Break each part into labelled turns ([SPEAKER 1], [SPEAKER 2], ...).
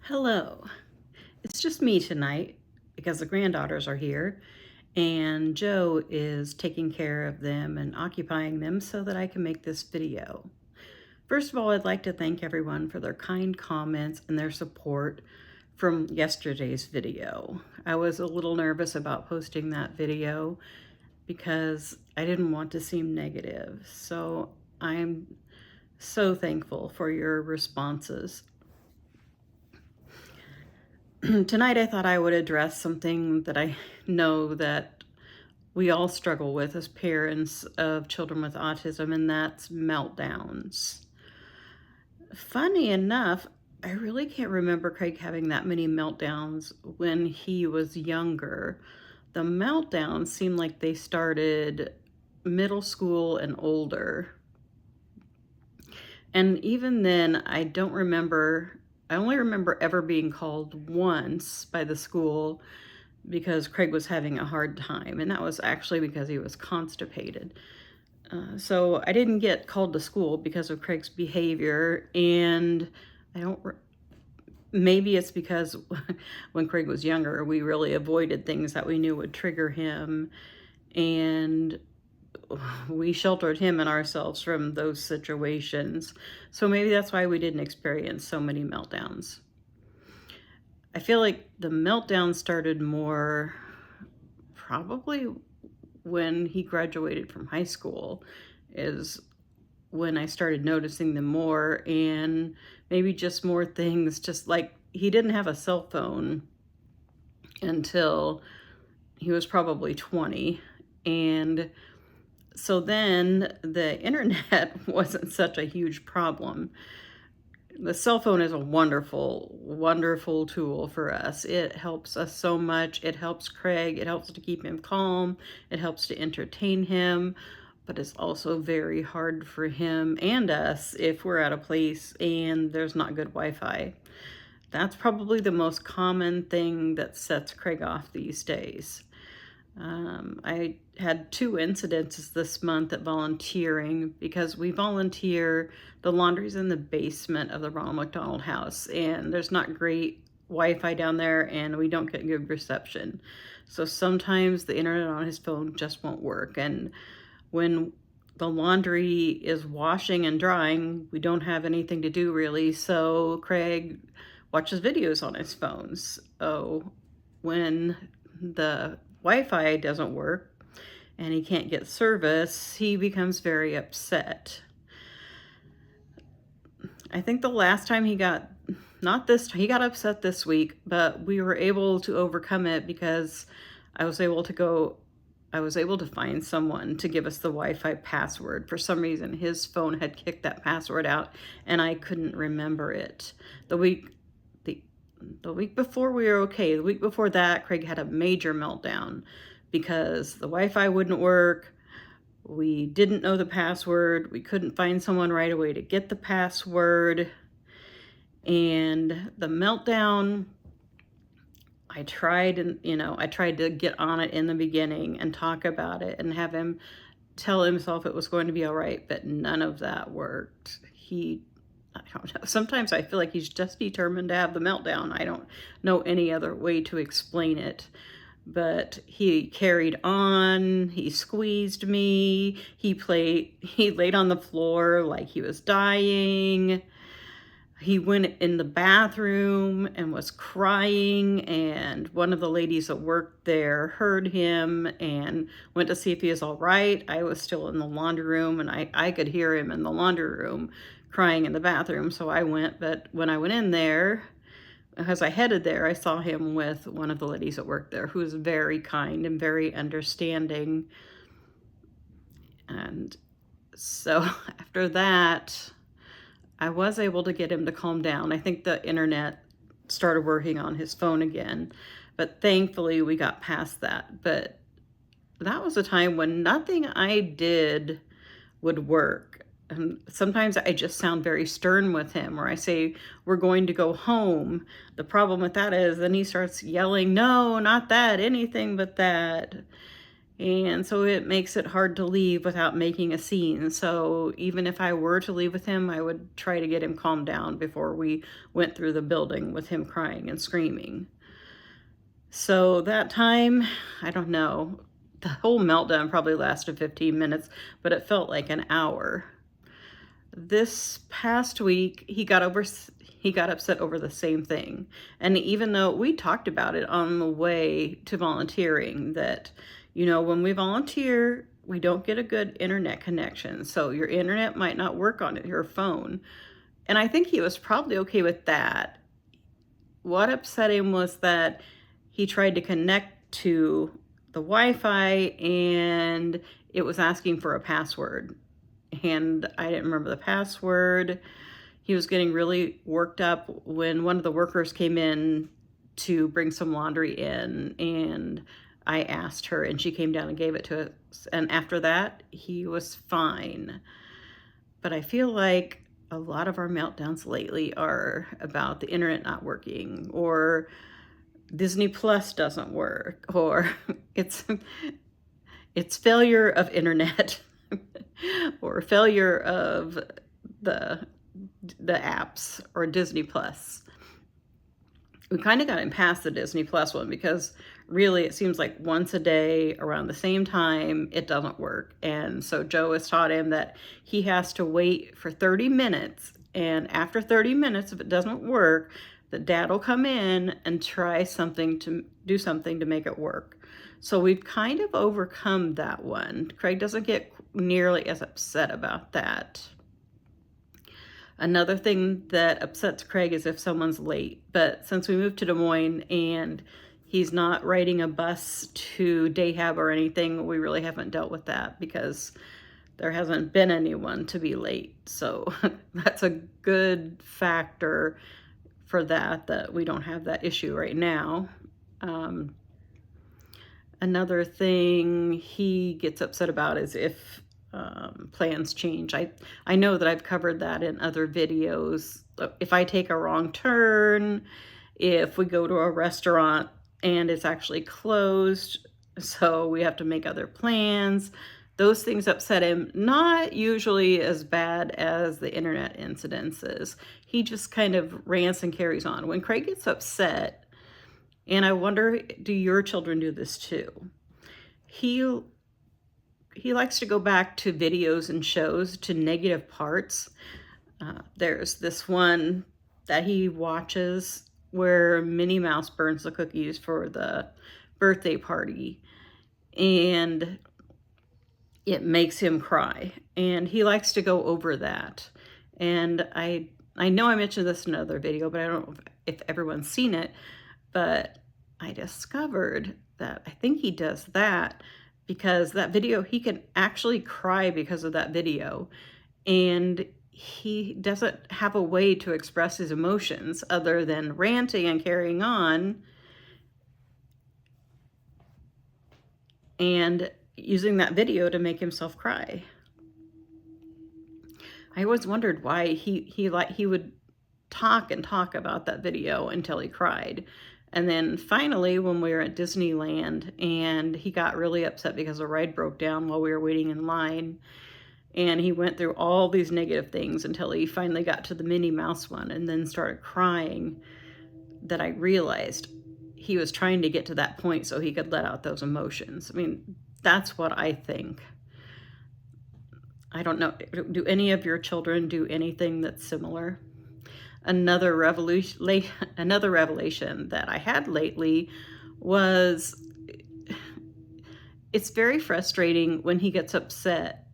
[SPEAKER 1] Hello. It's just me tonight because the granddaughters are here and Joe is taking care of them and occupying them so that I can make this video. First of all, I'd like to thank everyone for their kind comments and their support from yesterday's video. I was a little nervous about posting that video because I didn't want to seem negative. So I'm so thankful for your responses. Tonight I thought I would address something that I know that we all struggle with as parents of children with autism, and that's meltdowns. Funny enough, I really can't remember Craig having that many meltdowns when he was younger. The meltdowns seem like they started middle school and older. And even then, I only remember ever being called once by the school because Craig was having a hard time, and that was actually because he was constipated. So I didn't get called to school because of Craig's behavior, and maybe it's because when Craig was younger, we really avoided things that we knew would trigger him, and we sheltered him and ourselves from those situations. So maybe that's why we didn't experience so many meltdowns. I feel like the meltdown started more probably when he graduated from high school is when I started noticing them more, and maybe just more things, just like he didn't have a cell phone until he was probably 20. And so then the internet wasn't such a huge problem. The cell phone is a wonderful, wonderful tool for us. It helps us so much. It helps Craig. It helps to keep him calm. It helps to entertain him. But it's also very hard for him and us if we're at a place and there's not good Wi-Fi. That's probably the most common thing that sets Craig off these days. I had 2 incidences this month at volunteering because we volunteer. The laundry's in the basement of the Ronald McDonald House, and there's not great Wi-Fi down there, and we don't get good reception. So sometimes the internet on his phone just won't work. And when the laundry is washing and drying, we don't have anything to do really. So Craig watches videos on his phones. Oh, when the Wi-Fi doesn't work and he can't get service, he becomes very upset. I think the last time he got upset this week, but we were able to overcome it because I was able to find someone to give us the Wi-Fi password. For some reason, his phone had kicked that password out and I couldn't remember it. The week before we were okay. The week before that, Craig had a major meltdown because the Wi-Fi wouldn't work. We didn't know the password. We couldn't find someone right away to get the password. And the meltdown, I tried to get on it in the beginning and talk about it and have him tell himself it was going to be all right, but none of that worked. I don't know. Sometimes I feel like he's just determined to have the meltdown. I don't know any other way to explain it. But he carried on. He squeezed me. He laid on the floor like he was dying. He went in the bathroom and was crying, and one of the ladies that worked there heard him and went to see if he was all right. I was still in the laundry room, and I could hear him in the laundry room crying in the bathroom, so I went. But when I went in there, as I headed there, I saw him with one of the ladies that worked there, who was very kind and very understanding. And so after that, I was able to get him to calm down. I think the internet started working on his phone again, but thankfully we got past that. But that was a time when nothing I did would work. And sometimes I just sound very stern with him, or I say, we're going to go home. The problem with that is then he starts yelling, no, not that, anything but that. And so it makes it hard to leave without making a scene. So even if I were to leave with him, I would try to get him calmed down before we went through the building with him crying and screaming. So that time, I don't know, the whole meltdown probably lasted 15 minutes, but it felt like an hour. This past week, he got upset over the same thing. And even though we talked about it on the way to volunteering, that, when we volunteer, we don't get a good internet connection. So your internet might not work on your phone. And I think he was probably okay with that. What upset him was that he tried to connect to the Wi-Fi and it was asking for a password. And I didn't remember the password. He was getting really worked up when one of the workers came in to bring some laundry in, and I asked her and she came down and gave it to us. And after that, he was fine. But I feel like a lot of our meltdowns lately are about the internet not working, or Disney Plus doesn't work, or it's failure of internet or failure of the apps or Disney Plus. We kind of got him past the Disney Plus one because really it seems like once a day around the same time it doesn't work. And so Joe has taught him that he has to wait for 30 minutes. And after 30 minutes, if it doesn't work, the dad will come in and try to do something to make it work. So we've kind of overcome that one. Craig doesn't get nearly as upset about that. Another thing that upsets Craig is if someone's late. But since we moved to Des Moines and he's not riding a bus to Dayhab or anything, we really haven't dealt with that because there hasn't been anyone to be late. So that's a good factor for that we don't have that issue right now. Another thing he gets upset about is if plans change. I know that I've covered that in other videos. If I take a wrong turn, if we go to a restaurant and it's actually closed, so we have to make other plans, those things upset him. Not usually as bad as the internet incidences. He just kind of rants and carries on. When Craig gets upset, and I wonder, do your children do this too? He likes to go back to videos and shows, to negative parts. There's this one that he watches where Minnie Mouse burns the cookies for the birthday party, and it makes him cry. And he likes to go over that. And I know I mentioned this in another video, but I don't know if everyone's seen it. But I discovered that I think he does that because that video, he can actually cry because of that video. And he doesn't have a way to express his emotions other than ranting and carrying on and using that video to make himself cry. I always wondered why he would talk and talk about that video until he cried. And then finally, when we were at Disneyland and he got really upset because the ride broke down while we were waiting in line, and he went through all these negative things until he finally got to the Minnie Mouse one and then started crying, that I realized he was trying to get to that point so he could let out those emotions. I mean, that's what I think. I don't know, do any of your children do anything that's similar? Another revelation that I had lately was, it's very frustrating when he gets upset,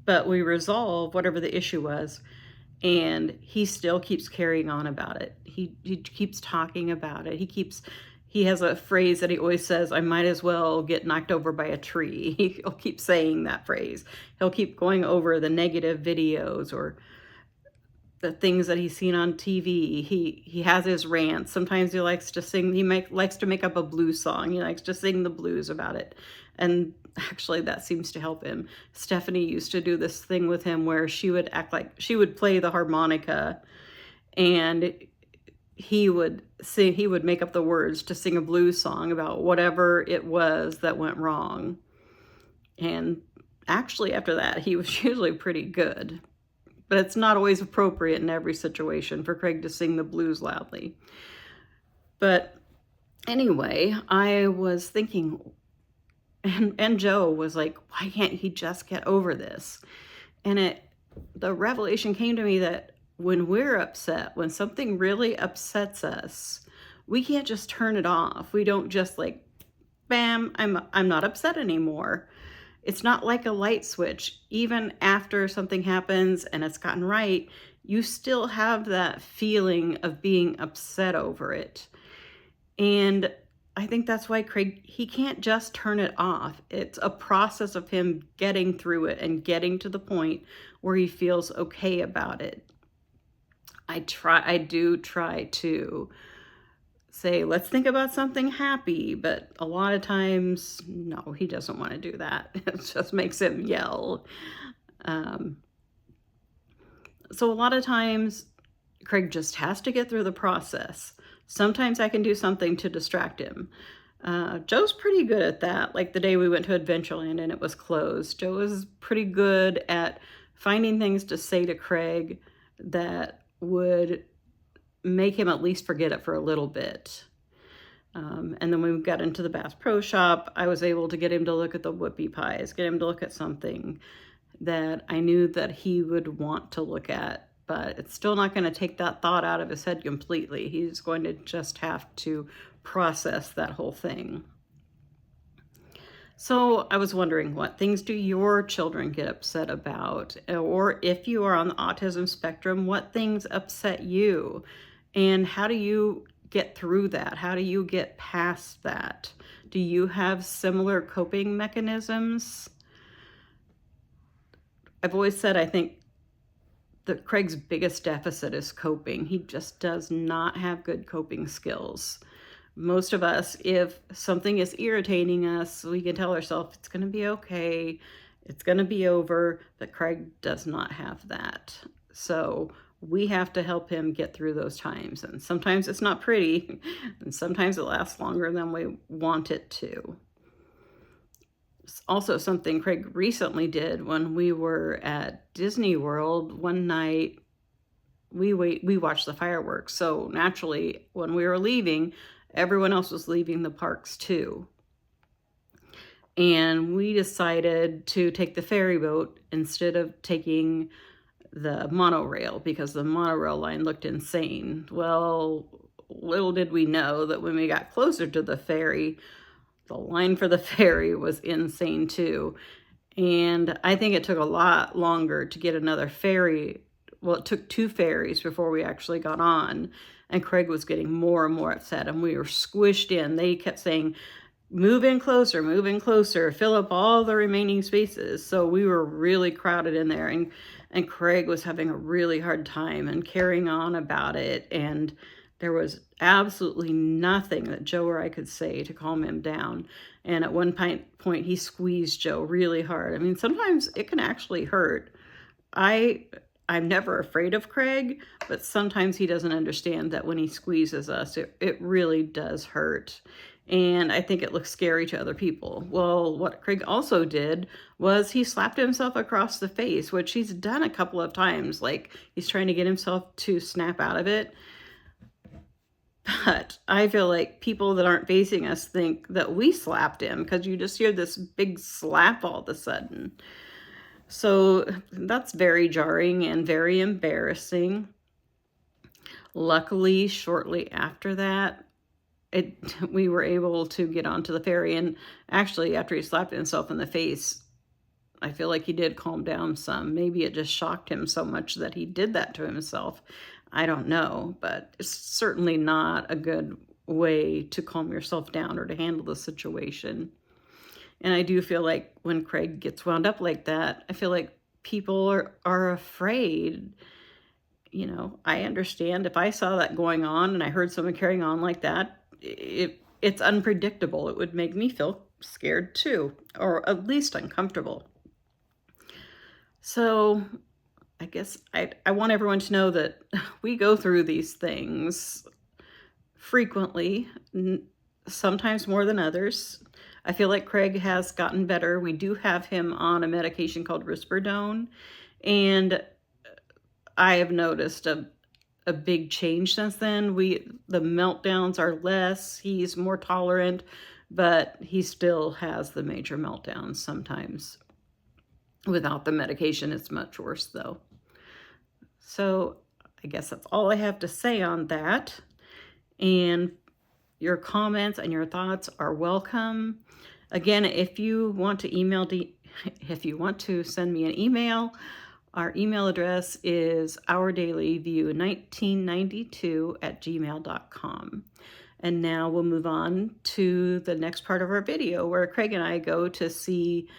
[SPEAKER 1] but we resolve whatever the issue was, and he still keeps carrying on about it. He keeps talking about it. He has a phrase that he always says, I might as well get knocked over by a tree. He'll keep saying that phrase. He'll keep going over the negative videos or the things that he's seen on TV. He has his rants. Sometimes he likes to sing, likes to make up a blues song. He likes to sing the blues about it. And actually that seems to help him. Stephanie used to do this thing with him where she would act like she would play the harmonica and he would make up the words to sing a blues song about whatever it was that went wrong. And actually, after that, he was usually pretty good. But it's not always appropriate in every situation for Craig to sing the blues loudly. But anyway, I was thinking, and Joe was like, why can't he just get over this? And the revelation came to me that when we're upset, when something really upsets us, we can't just turn it off. We don't just like, bam, I'm not upset anymore. It's not like a light switch. Even after something happens and it's gotten right, you still have that feeling of being upset over it. And I think that's why Craig, he can't just turn it off. It's a process of him getting through it and getting to the point where he feels okay about it. I do try to say, let's think about something happy, but a lot of times, no, he doesn't want to do that. It just makes him yell. So a lot of times, Craig just has to get through the process. Sometimes I can do something to distract him. Joe's pretty good at that. Like the day we went to Adventureland and it was closed. Joe is pretty good at finding things to say to Craig that would make him at least forget it for a little bit. And then when we got into the Bass Pro Shop, I was able to get him to look at the whoopie pies, get him to look at something that I knew that he would want to look at, but it's still not going to take that thought out of his head completely. He's going to just have to process that whole thing. So I was wondering, what things do your children get upset about? Or if you are on the autism spectrum, what things upset you? And how do you get through that? How do you get past that? Do you have similar coping mechanisms? I've always said I think that Craig's biggest deficit is coping. He just does not have good coping skills. Most of us, if something is irritating us, we can tell ourselves it's going to be okay, it's going to be over, but Craig does not have that. So we have to help him get through those times. And sometimes it's not pretty, and sometimes it lasts longer than we want it to. It's also something Craig recently did when we were at Disney World one night. We watched the fireworks. So naturally, when we were leaving, everyone else was leaving the parks too. And we decided to take the ferry boat instead of taking the monorail because the monorail line looked insane. Well, little did we know that when we got closer to the ferry, the line for the ferry was insane too. And I think it took a lot longer to get another ferry. Well, it took 2 ferries before we actually got on. And Craig was getting more and more upset, and we were squished in. They kept saying, move in closer, fill up all the remaining spaces. So we were really crowded in there, and Craig was having a really hard time and carrying on about it. And there was absolutely nothing that Joe or I could say to calm him down. And at one point, he squeezed Joe really hard. I mean, sometimes it can actually hurt. I'm never afraid of Craig, but sometimes he doesn't understand that when he squeezes us, it really does hurt. And I think it looks scary to other people. Well, what Craig also did was he slapped himself across the face, which he's done a couple of times. Like he's trying to get himself to snap out of it. But I feel like people that aren't facing us think that we slapped him because you just hear this big slap all of a sudden. So that's very jarring and very embarrassing. Luckily, shortly after that, we were able to get onto the ferry. And actually, after he slapped himself in the face, I feel like he did calm down some. Maybe it just shocked him so much that he did that to himself. I don't know, but it's certainly not a good way to calm yourself down or to handle the situation. And I do feel like when Craig gets wound up like that, I feel like people are afraid. You know, I understand if I saw that going on and I heard someone carrying on like that, it's unpredictable. It would make me feel scared too, or at least uncomfortable. So I guess I want everyone to know that we go through these things frequently, sometimes more than others. I feel like Craig has gotten better. We do have him on a medication called Risperidone, and I have noticed a big change since then. The meltdowns are less, he's more tolerant, but he still has the major meltdowns sometimes. Without the medication, it's much worse though. So I guess that's all I have to say on that. And your comments and your thoughts are welcome. Again, if you want to send me an email, our email address is ourdailyview1992@gmail.com. And now we'll move on to the next part of our video where Craig and I go to see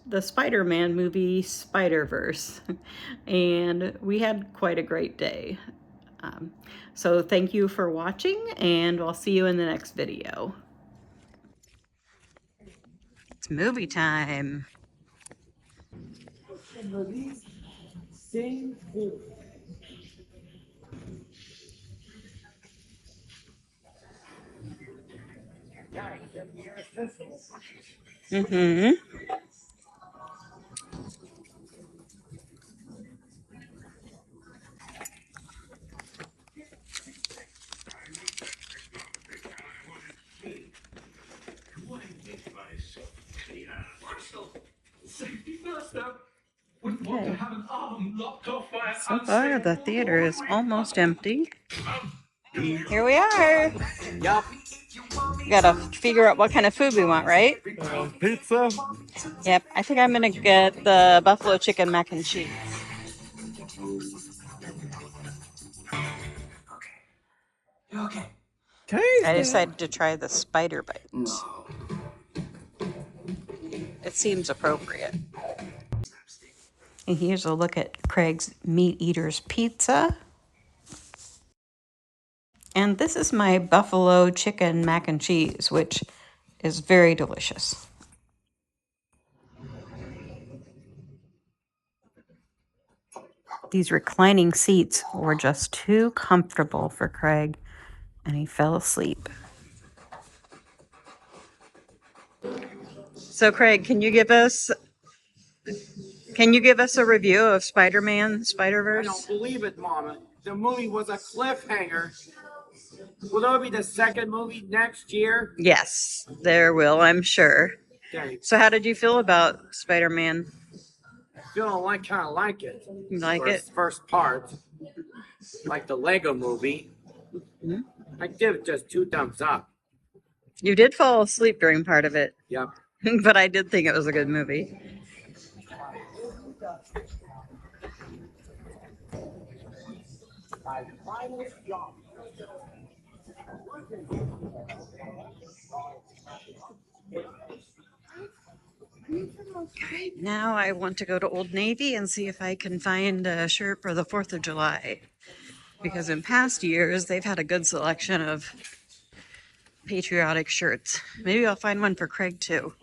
[SPEAKER 1] the Spider-Man movie, Spider-Verse. And we had quite a great day. So thank you for watching, and I'll see you in the next video. It's movie time. Mm-hmm. Okay. So far, the theater is almost empty. Here we are.
[SPEAKER 2] Yup.
[SPEAKER 1] We gotta figure out what kind of food we want, right?
[SPEAKER 2] Pizza.
[SPEAKER 1] Yep. I think I'm gonna get the buffalo chicken mac and cheese.
[SPEAKER 2] Okay.
[SPEAKER 1] I decided to try the spider bites.
[SPEAKER 2] No.
[SPEAKER 1] It seems appropriate. And here's a look at Craig's Meat Eater's Pizza. And this is my buffalo chicken mac and cheese, which is very delicious. These reclining seats were just too comfortable for Craig, and he fell asleep. So Craig, can you give us a review of Spider-Man, Spider-Verse?
[SPEAKER 2] I don't believe it, Mama. The movie was a cliffhanger. Will there be the second movie next year?
[SPEAKER 1] Yes, there will, I'm sure.
[SPEAKER 2] Okay.
[SPEAKER 1] So how did you feel about Spider-Man?
[SPEAKER 2] Kind of like it.
[SPEAKER 1] You like it?
[SPEAKER 2] First part, like the Lego movie.
[SPEAKER 1] Mm-hmm.
[SPEAKER 2] I give it just 2 thumbs up.
[SPEAKER 1] You did fall asleep during part of it.
[SPEAKER 2] Yep.
[SPEAKER 1] But I did think it was a good movie. Okay, now I want to go to Old Navy and see if I can find a shirt for the 4th of July. Because in past years, they've had a good selection of patriotic shirts. Maybe I'll find one for Craig too.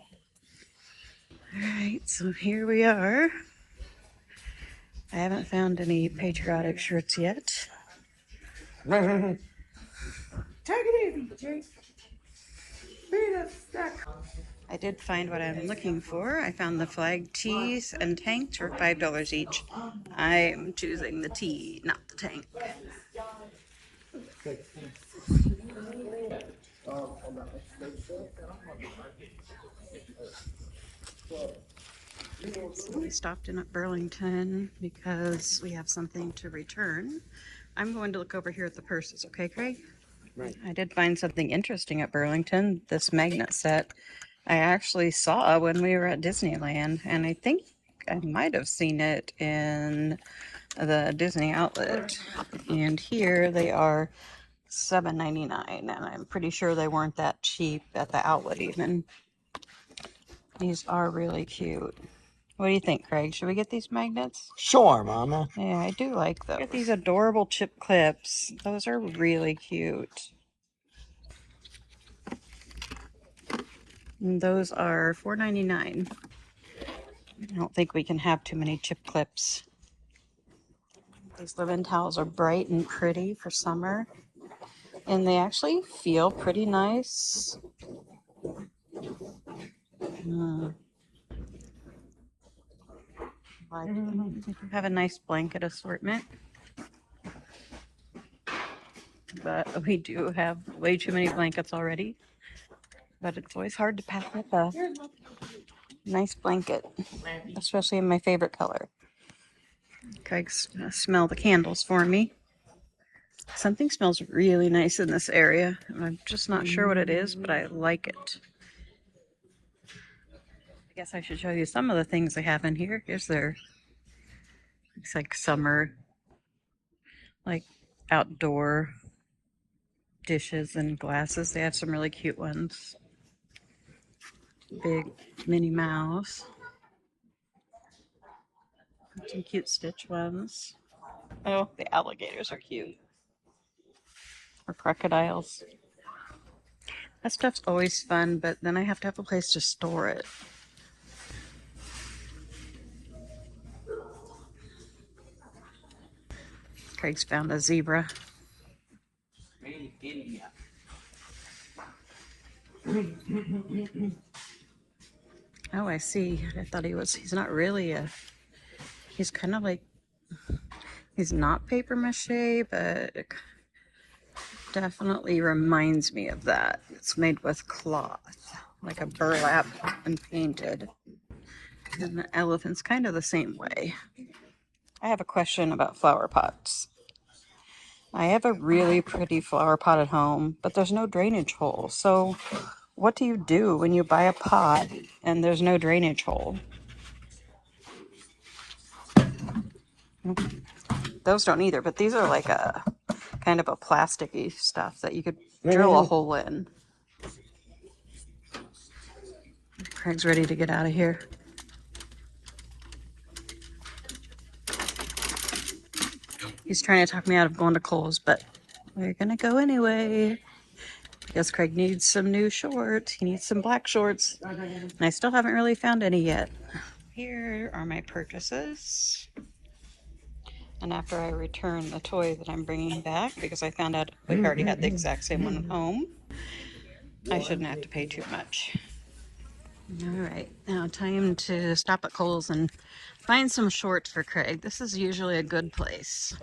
[SPEAKER 1] All right, so here we are. I haven't found any patriotic shirts yet.
[SPEAKER 2] Take it easy, Jake.
[SPEAKER 1] I did find what I'm looking for. I found the flag tees and tanks for $5 each. I'm choosing the tee, not the tank. So we stopped in at Burlington because we have something to return. I'm going to look over here at the purses, okay, Craig?
[SPEAKER 2] Right.
[SPEAKER 1] I did find something interesting at Burlington, this magnet set. I actually saw when we were at Disneyland, and I think I might have seen it in the Disney outlet. And here they are $7.99, and I'm pretty sure they weren't that cheap at the outlet even. These are really cute. What do you think, Craig? Should we get these magnets?
[SPEAKER 2] Sure, Mama.
[SPEAKER 1] Yeah, I do like those. Get these adorable chip clips. Those are really cute. And those are $4.99. I don't think we can have too many chip clips. These live-in towels are bright and pretty for summer. And they actually feel pretty nice. Like, have a nice blanket assortment, but we do have way too many blankets already. But it's always hard to pack up a nice blanket, especially in my favorite color. Craig's gonna smell the candles for me. Something smells really nice in this area. I'm just not sure what it is, but I like it. I guess I should show you some of the things they have in here. Here's their, it's like summer, like outdoor dishes and glasses. They have some really cute ones. Big Minnie Mouse. Some cute Stitch ones. Oh, the alligators are cute. Or crocodiles. That stuff's always fun, but then I have to have a place to store it. Craig's found a zebra. Oh, I see. I thought he's not really he's kind of like, he's not paper mache, but it definitely reminds me of that. It's made with cloth, like a burlap and painted. And the elephant's kind of the same way. I have a question about flower pots. I have a really pretty flower pot at home, but there's no drainage hole. So what do you do when you buy a pot and there's no drainage hole? Those don't either, but these are like a kind of a plasticky stuff that you could drill a hole in. Craig's ready to get out of here. He's trying to talk me out of going to Kohl's, but we're gonna go anyway. Because Craig needs some new shorts. He needs some black shorts. And I still haven't really found any yet. Here are my purchases. And after I return the toy that I'm bringing back, because I found out we already had the exact same one at home, I shouldn't have to pay too much. All right, now time to stop at Kohl's and find some shorts for Craig. This is usually a good place.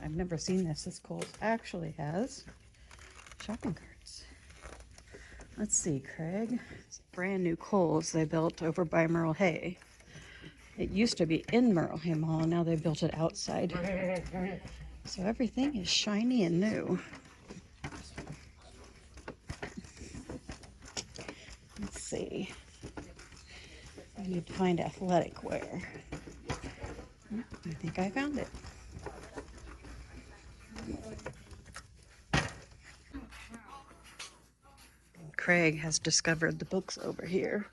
[SPEAKER 1] I've never seen this. This Kohl's actually has shopping carts. Let's see, Craig. It's a brand new Kohl's they built over by Merle Hay. It used to be in Merle Hay Mall, now they built it outside. So everything is shiny and new. Let's see. I need to find athletic wear. I think I found it. Craig has discovered the books over here.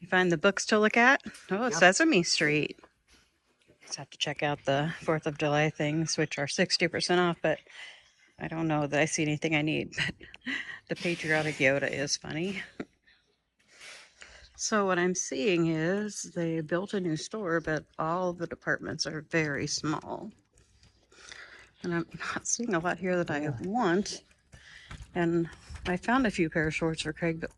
[SPEAKER 1] You find the books to look at? Oh, yep. Sesame Street. Just have to check out the 4th of July things, which are 60% off, but I don't know that I see anything I need. But the patriotic Yoda is funny. So what I'm seeing is they built a new store, but all the departments are very small. And I'm not seeing a lot here that I want. And I found a few pair of shorts for Craig, but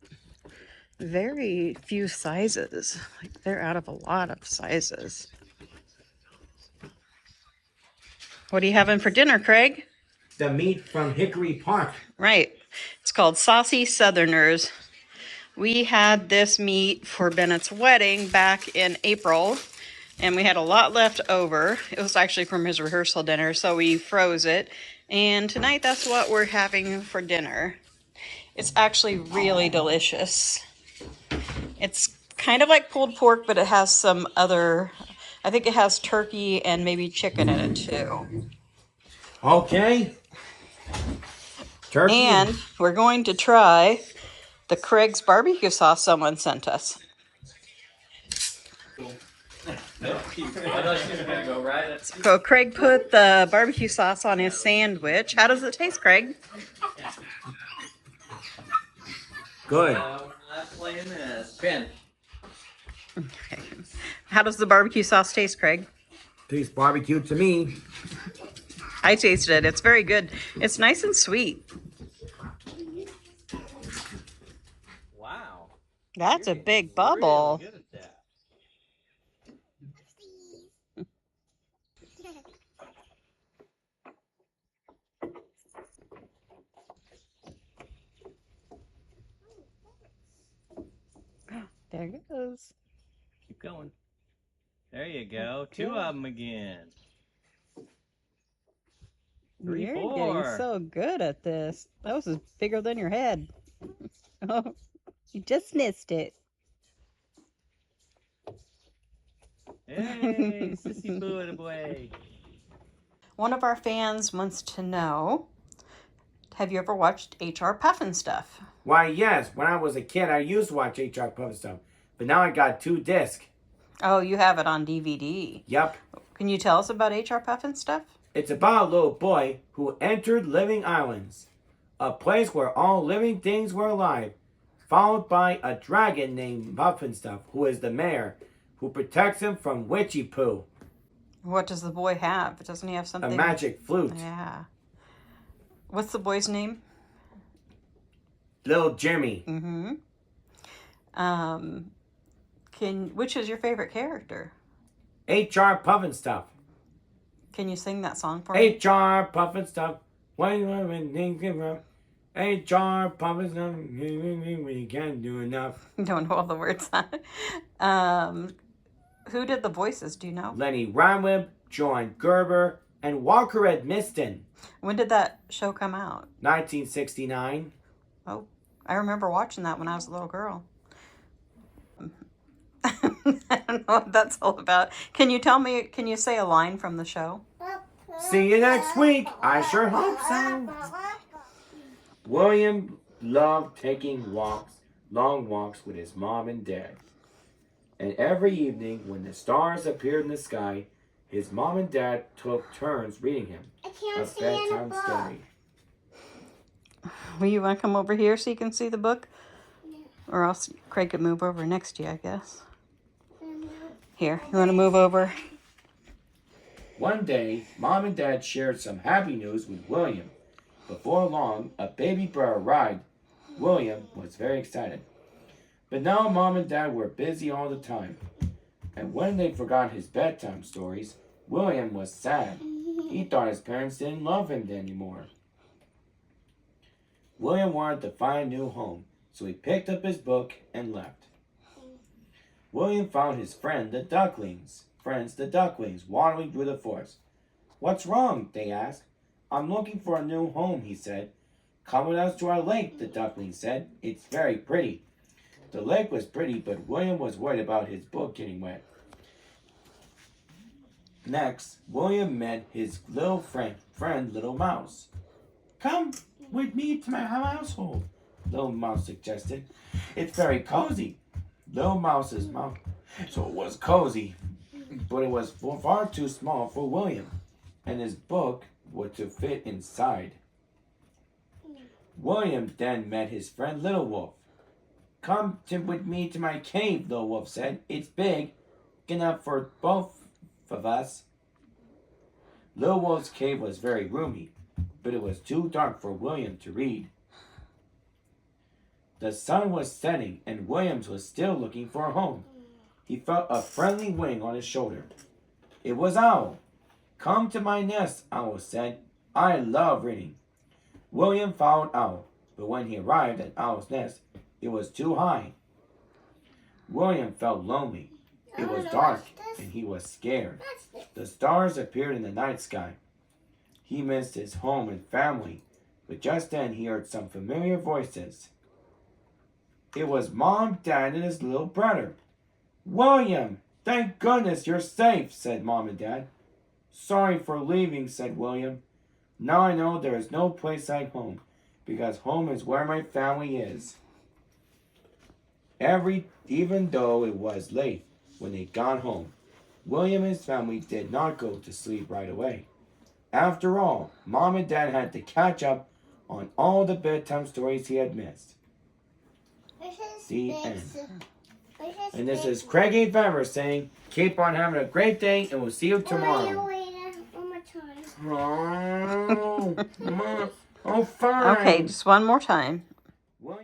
[SPEAKER 1] very few sizes. Like they're out of a lot of sizes. What are you having for dinner, Craig?
[SPEAKER 2] The meat from Hickory Park.
[SPEAKER 1] Right. It's called Saucy Southerners. We had this meat for Bennett's wedding back in April, and we had a lot left over. It was actually from his rehearsal dinner, so we froze it. And tonight, that's what we're having for dinner. It's actually really delicious. It's kind of like pulled pork, but it has some other, I think it has turkey and maybe chicken in it too.
[SPEAKER 2] Okay. Turkey.
[SPEAKER 1] And we're going to try the Craig's barbecue sauce someone sent us. So Craig put the barbecue sauce on his sandwich. How does it taste, Craig?
[SPEAKER 2] Good.
[SPEAKER 1] Okay. How does the barbecue sauce taste, Craig?
[SPEAKER 2] Tastes barbecue to me.
[SPEAKER 1] I tasted it. It's very good. It's nice and sweet.
[SPEAKER 3] Wow.
[SPEAKER 1] That's a big bubble.
[SPEAKER 3] Really good at that.
[SPEAKER 1] There it goes.
[SPEAKER 3] Keep going. There you go. Two of them again. Three,
[SPEAKER 1] You're getting
[SPEAKER 3] four.
[SPEAKER 1] so good at this. That was bigger than your head. Oh, you just missed it.
[SPEAKER 3] Hey, sissy blew it away.
[SPEAKER 1] One of our fans wants to know, have you ever watched H.R.Pufnstuf?
[SPEAKER 2] Why, yes. When I was a kid, I used to watch H.R.Pufnstuf. But now I got 2 discs.
[SPEAKER 1] Oh, you have it on DVD.
[SPEAKER 2] Yep.
[SPEAKER 1] Can you tell us about H.R.Pufnstuf?
[SPEAKER 2] It's about a little boy who entered Living Islands, a place where all living things were alive, followed by a dragon named Pufnstuf, who is the mayor, who protects him from witchy poo,
[SPEAKER 1] What does the boy have? Doesn't he have
[SPEAKER 2] a
[SPEAKER 1] something?
[SPEAKER 2] magic flute.
[SPEAKER 1] Yeah. What's the boy's name?
[SPEAKER 2] Little Jimmy.
[SPEAKER 1] Mm-hmm. Which is your favorite character?
[SPEAKER 2] H.R.Pufnstuf.
[SPEAKER 1] Can you sing that song for me?
[SPEAKER 2] H.R.Pufnstuf. H.R.Pufnstuf. We can't do enough.
[SPEAKER 1] Don't know all the words. Who did the voices? Do you know?
[SPEAKER 2] Lenny Ramwib, John Gerber, and Walker Edmiston.
[SPEAKER 1] When did that show come out?
[SPEAKER 2] 1969.
[SPEAKER 1] Oh, I remember watching that when I was a little girl. I don't know what that's all about. Can you say a line from the show?
[SPEAKER 2] See you next week. I sure hope so. William loved taking long walks with his mom and dad. And every evening when the stars appeared in the sky, his mom and dad took turns reading him a bedtime story.
[SPEAKER 1] Well, you want to come over here so you can see the book? Or else Craig could move over next to you, I guess. Here, you want to move over?
[SPEAKER 2] One day, Mom and Dad shared some happy news with William. Before long, a baby bear arrived. William was very excited. But now Mom and Dad were busy all the time. And when they forgot his bedtime stories, William was sad. He thought his parents didn't love him anymore. William wanted to find a new home, so he picked up his book and left. William found his friends the ducklings, wandering through the forest. What's wrong? They asked. I'm looking for a new home, he said. Come with us to our lake, the ducklings said. It's very pretty. The lake was pretty, but William was worried about his book getting wet. Next, William met his little friend Little Mouse. Come with me to my household, Little Mouse suggested. It's very cozy. Little Mouse's mouth. So it was cozy, but it was far too small for William, and his book was to fit inside. William then met his friend Little Wolf. Come with me to my cave, Little Wolf said. It's big enough for both of us. Little Wolf's cave was very roomy, but it was too dark for William to read. The sun was setting, and Williams was still looking for a home. He felt a friendly wing on his shoulder. It was Owl. Come to my nest, Owl said. I love reading. William followed Owl, but when he arrived at Owl's nest, it was too high. William felt lonely. It was dark, and he was scared. The stars appeared in the night sky. He missed his home and family, but just then he heard some familiar voices. It was Mom, Dad, and his little brother. William, thank goodness you're safe, said Mom and Dad. Sorry for leaving, said William. Now I know there is no place like home, because home is where my family is. Even though it was late when they got home, William and his family did not go to sleep right away. After all, Mom and Dad had to catch up on all the bedtime stories he had missed. The end. And this is Craig A. Favre saying, keep on having a great day, and we'll see you tomorrow.
[SPEAKER 4] Wait, one more time.
[SPEAKER 2] Oh, Mom. Oh, fine.
[SPEAKER 1] Okay, just one more time.